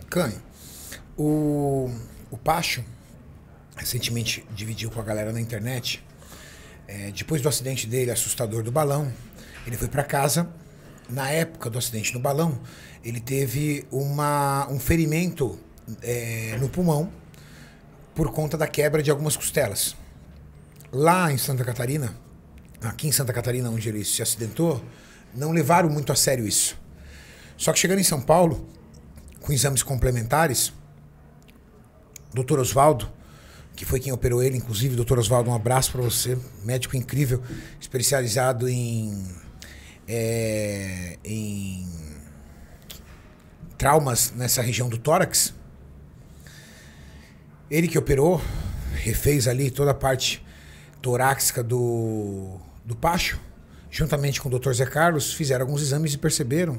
Cânio, o Pacho recentemente dividiu com a galera na internet. Depois do acidente dele, assustador do balão, ele foi para casa. Na época do acidente no balão, ele teve um ferimento no pulmão por conta da quebra de algumas costelas. Lá em Santa Catarina, aqui em Santa Catarina, onde ele se acidentou, não levaram muito a sério isso. Só que chegando em São Paulo, com exames complementares, o Dr. Osvaldo, que foi quem operou ele, inclusive, Dr. Osvaldo, um abraço para você, médico incrível, especializado em traumas nessa região do tórax. Ele que operou, refez ali toda a parte torácica do Pacho, juntamente com o Dr. Zé Carlos, fizeram alguns exames e perceberam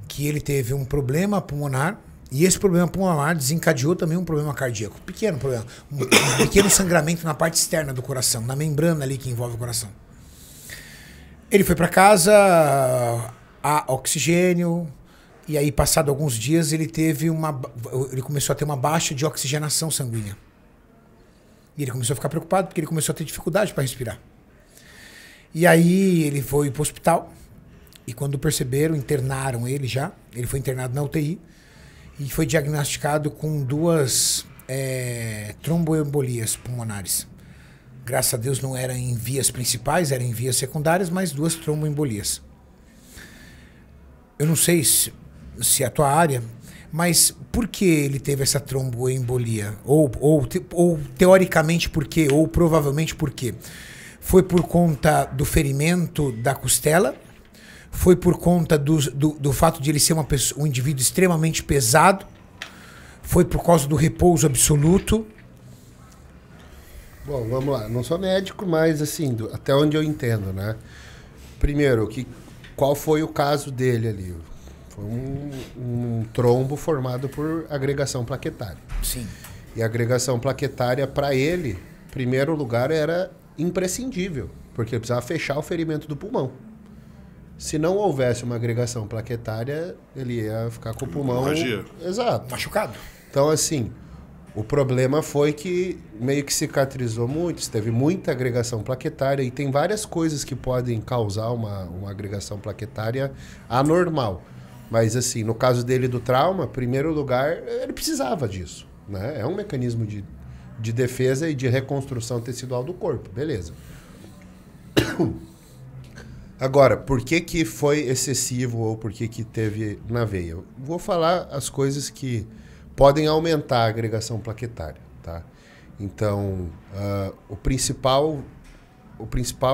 que ele teve um problema pulmonar, e esse problema pulmonar desencadeou também um problema cardíaco. Pequeno problema. Um pequeno sangramento na parte externa do coração, na membrana ali que envolve o coração. Ele foi para casa, a oxigênio, e aí, passado alguns dias, ele começou a ter uma baixa de oxigenação sanguínea. E ele começou a ficar preocupado, porque ele começou a ter dificuldade para respirar. E aí, ele foi para o hospital, e quando perceberam, internaram ele já. Ele foi internado na UTI, e foi diagnosticado com 2 tromboembolias pulmonares. Graças a Deus não era em vias principais, era em vias secundárias, mas 2 tromboembolias. Eu não sei se é a tua área, mas por que ele teve essa tromboembolia? Ou teoricamente por quê? Ou provavelmente por quê? Foi por conta do ferimento da costela? Foi por conta do fato de ele ser um indivíduo extremamente pesado? Foi por causa do repouso absoluto? Bom, vamos lá. Não sou médico, mas assim, até onde eu entendo, né? Primeiro, qual foi o caso dele ali? Foi um trombo formado por agregação plaquetária. Sim. E a agregação plaquetária, para ele, em primeiro lugar, era imprescindível, porque ele precisava fechar o ferimento do pulmão. Se não houvesse uma agregação plaquetária, ele ia ficar com o pulmão... Hemorragia. Exato. Machucado. Então, assim, o problema foi que meio que cicatrizou muito, teve muita agregação plaquetária, e tem várias coisas que podem causar uma agregação plaquetária anormal. Mas, assim, no caso dele do trauma, em primeiro lugar, ele precisava disso, né? É um mecanismo de defesa e de reconstrução tecidual do corpo, beleza. Agora, por que foi excessivo ou por que teve na veia? Eu vou falar as coisas que podem aumentar a agregação plaquetária, tá? Então, o principal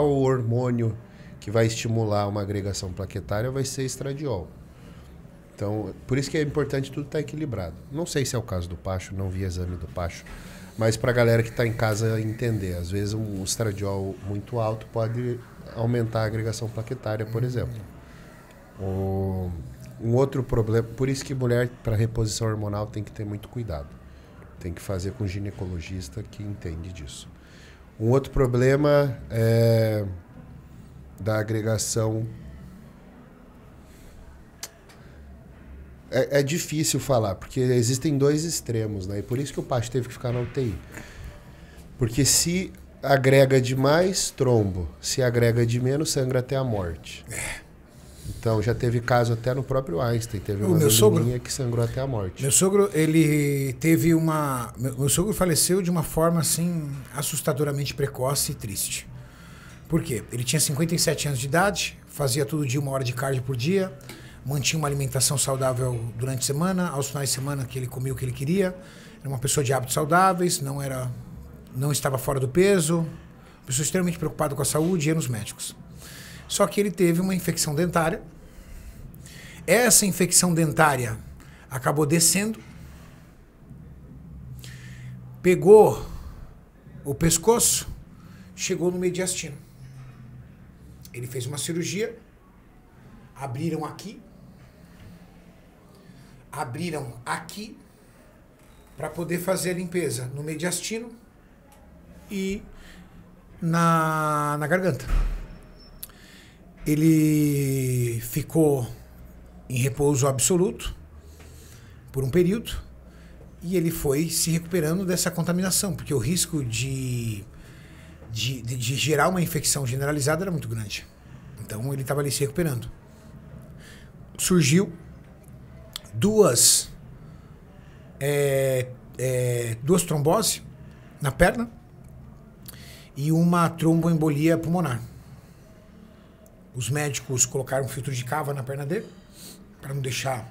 hormônio que vai estimular uma agregação plaquetária vai ser estradiol. Então, por isso que é importante tudo estar equilibrado. Não sei se é o caso do Pacho, não vi exame do Pacho, mas para a galera que está em casa entender, às vezes um estradiol muito alto pode aumentar a agregação plaquetária, por exemplo. Um outro problema, por isso que mulher para reposição hormonal tem que ter muito cuidado. Tem que fazer com um ginecologista que entende disso. Um outro problema é da agregação. É difícil falar, porque existem 2 extremos, né? E por isso que o Pacho teve que ficar na UTI. Porque se agrega demais, trombo. Se agrega de menos, sangra até a morte. Então, já teve caso até no próprio Einstein. Teve uma menininha que sangrou até a morte. Meu sogro, ele teve uma... Meu sogro faleceu de uma forma, assim, assustadoramente precoce e triste. Por quê? Ele tinha 57 anos de idade, fazia todo dia 1 hora de cardio por dia, mantinha uma alimentação saudável durante a semana, aos finais de semana que ele comia o que ele queria, era uma pessoa de hábitos saudáveis, não estava fora do peso, pessoa extremamente preocupada com a saúde, ia nos médicos. Só que ele teve uma infecção dentária. Essa infecção dentária acabou descendo, pegou o pescoço, chegou no mediastino. Ele fez uma cirurgia, abriram aqui para poder fazer a limpeza no mediastino e na garganta. Ele ficou em repouso absoluto por um período e ele foi se recuperando dessa contaminação, porque o risco de gerar uma infecção generalizada era muito grande. Então ele estava ali se recuperando. Surgiu duas tromboses na perna e uma tromboembolia pulmonar. Os médicos colocaram um filtro de cava na perna dele para não deixar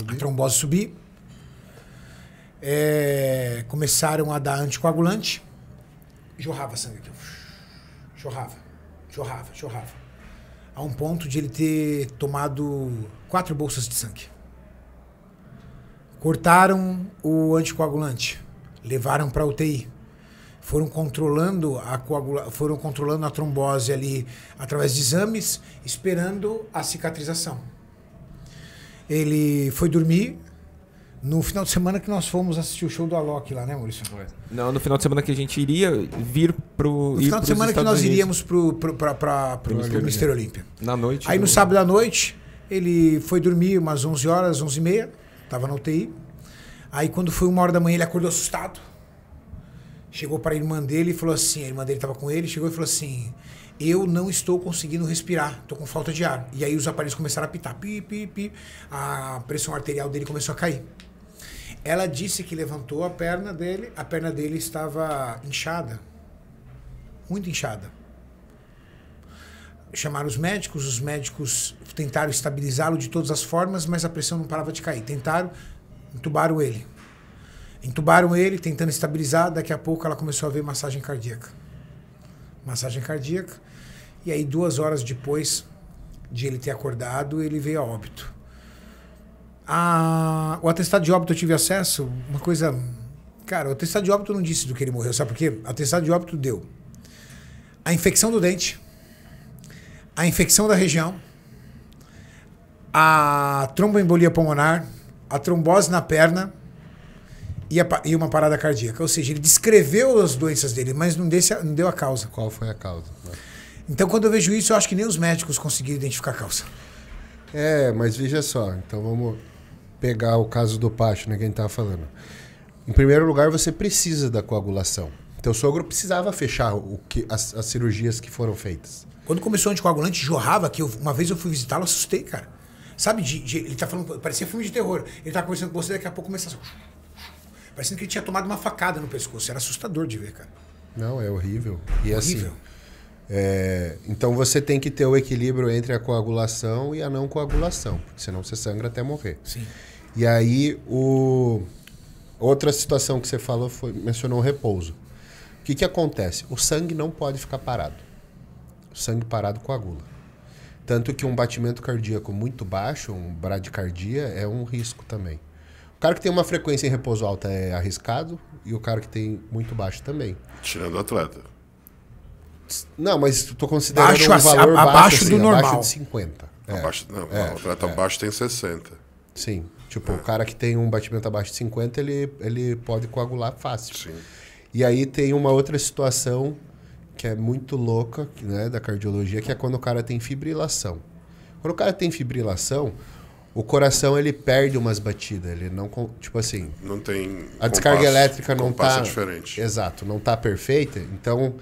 a trombose subir. Começaram a dar anticoagulante. Jorrava sangue aqui. Jorrava. A um ponto de ele ter tomado 4 bolsas de sangue. Cortaram o anticoagulante. Levaram para UTI. Foram controlando a trombose ali através de exames, esperando a cicatrização. Ele foi dormir no final de semana que nós fomos assistir o show do Alok lá, né, Maurício? Não, no final de semana que a gente iria vir pro... No final de semana que nós iríamos pro Ministério Olímpia. Na noite. Aí no sábado à noite, ele foi dormir umas 11 horas, 11h30, tava na UTI. Aí quando foi 1h da manhã, ele acordou assustado. Chegou para a irmã dele e falou assim, a irmã dele estava com ele, chegou e falou assim, eu não estou conseguindo respirar, estou com falta de ar. E aí os aparelhos começaram a apitar, pi, pi, pi, a pressão arterial dele começou a cair. Ela disse que levantou a perna dele estava inchada, muito inchada. Chamaram os médicos tentaram estabilizá-lo de todas as formas, mas a pressão não parava de cair. Entubaram ele, tentando estabilizar, daqui a pouco ela começou a ver massagem cardíaca. E aí 2 horas depois de ele ter acordado, ele veio a óbito. O atestado de óbito eu tive acesso, uma coisa... Cara, o atestado de óbito não disse do que ele morreu, sabe por quê? O atestado de óbito deu a infecção do dente, a infecção da região, a tromboembolia pulmonar, a trombose na perna e uma parada cardíaca. Ou seja, ele descreveu as doenças dele, mas não deu a causa. Qual foi a causa? Então, quando eu vejo isso, eu acho que nem os médicos conseguiram identificar a causa. Mas veja só. Então, vamos pegar o caso do Pacho, né, que a gente estava falando. Em primeiro lugar, você precisa da coagulação. Teu sogro precisava fechar as cirurgias que foram feitas. Quando começou o anticoagulante, jorrava, que uma vez eu fui visitá-lo, assustei, cara. Sabe, ele tá falando, parecia filme de terror. Ele tá conversando com você, daqui a pouco começa a... Parecendo que ele tinha tomado uma facada no pescoço. Era assustador de ver, cara. Não, é horrível. E horrível. Assim, então você tem que ter o equilíbrio entre a coagulação e a não coagulação, porque senão você sangra até morrer. Sim. E aí, outra situação que você falou mencionou o repouso. O que acontece? O sangue não pode ficar parado. O sangue parado coagula. Tanto que um batimento cardíaco muito baixo, um bradicardia, é um risco também. O cara que tem uma frequência em repouso alta é arriscado e o cara que tem muito baixo também. Tirando o atleta. Não, mas estou considerando baixo, um valor abaixo do normal. Abaixo de 50. O atleta baixo tem 60. Sim. Tipo, o cara que tem um batimento abaixo de 50, ele pode coagular fácil. Sim. E aí tem uma outra situação que é muito louca, né, da cardiologia, que é quando o cara tem fibrilação. Quando o cara tem fibrilação, o coração ele perde umas batidas, ele não, tipo assim, não tem a descarga elétrica não tá é diferente. Exato, não tá perfeita. Então,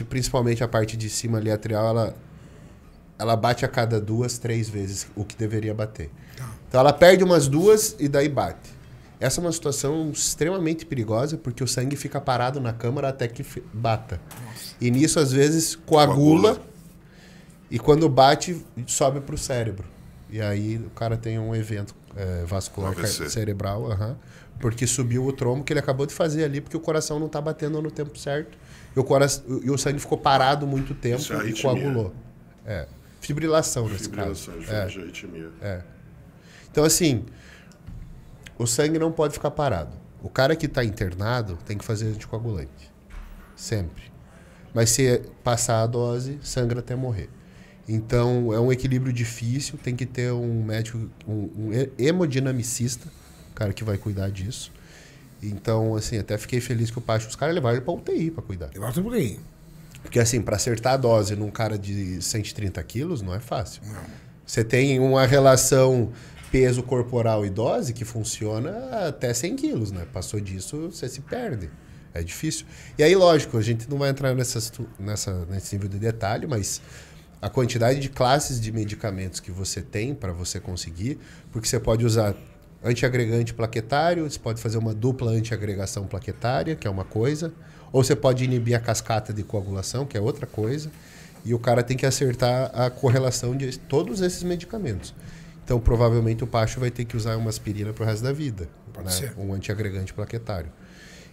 principalmente a parte de cima ali atrial, ela bate a cada 2, 3 vezes o que deveria bater. Então ela perde umas 2 e daí bate. Essa é uma situação extremamente perigosa, porque o sangue fica parado na câmara até que bata. Nossa. E nisso, às vezes, coagula. E quando bate, sobe para o cérebro. E aí o cara tem um evento vascular cerebral, porque subiu o trombo que ele acabou de fazer ali, porque o coração não está batendo no tempo certo. E o sangue ficou parado muito tempo e coagulou. Fibrilação nesse caso. Então, assim... O sangue não pode ficar parado. O cara que está internado tem que fazer anticoagulante. Sempre. Mas se passar a dose, sangra até morrer. Então, é um equilíbrio difícil. Tem que ter um médico, um hemodinamicista, cara que vai cuidar disso. Então, assim, até fiquei feliz que os caras levaram ele para UTI para cuidar. Levaram para UTI. Porque, assim, para acertar a dose num cara de 130 quilos, não é fácil. Não. Você tem uma relação... peso corporal e dose que funciona até 100 quilos, né? Passou disso, você se perde. É difícil. E aí, lógico, a gente não vai entrar nesse nível de detalhe, mas a quantidade de classes de medicamentos que você tem para você conseguir, porque você pode usar antiagregante plaquetário, você pode fazer uma dupla antiagregação plaquetária, que é uma coisa, ou você pode inibir a cascata de coagulação, que é outra coisa, e o cara tem que acertar a correlação de todos esses medicamentos. Então, provavelmente, o Pacho vai ter que usar uma aspirina pro resto da vida. Pode né? ser. Um antiagregante plaquetário.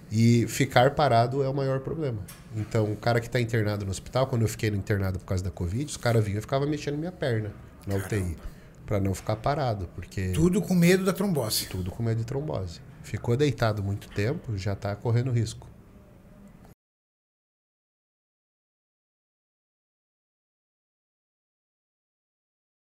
E ficar parado é o maior problema. Então, o cara que está internado no hospital, quando eu fiquei internado por causa da Covid, os caras vinham e ficavam mexendo minha perna na UTI. Para não ficar parado, porque... Tudo com medo da trombose. Tudo com medo de trombose. Ficou deitado muito tempo, já está correndo risco.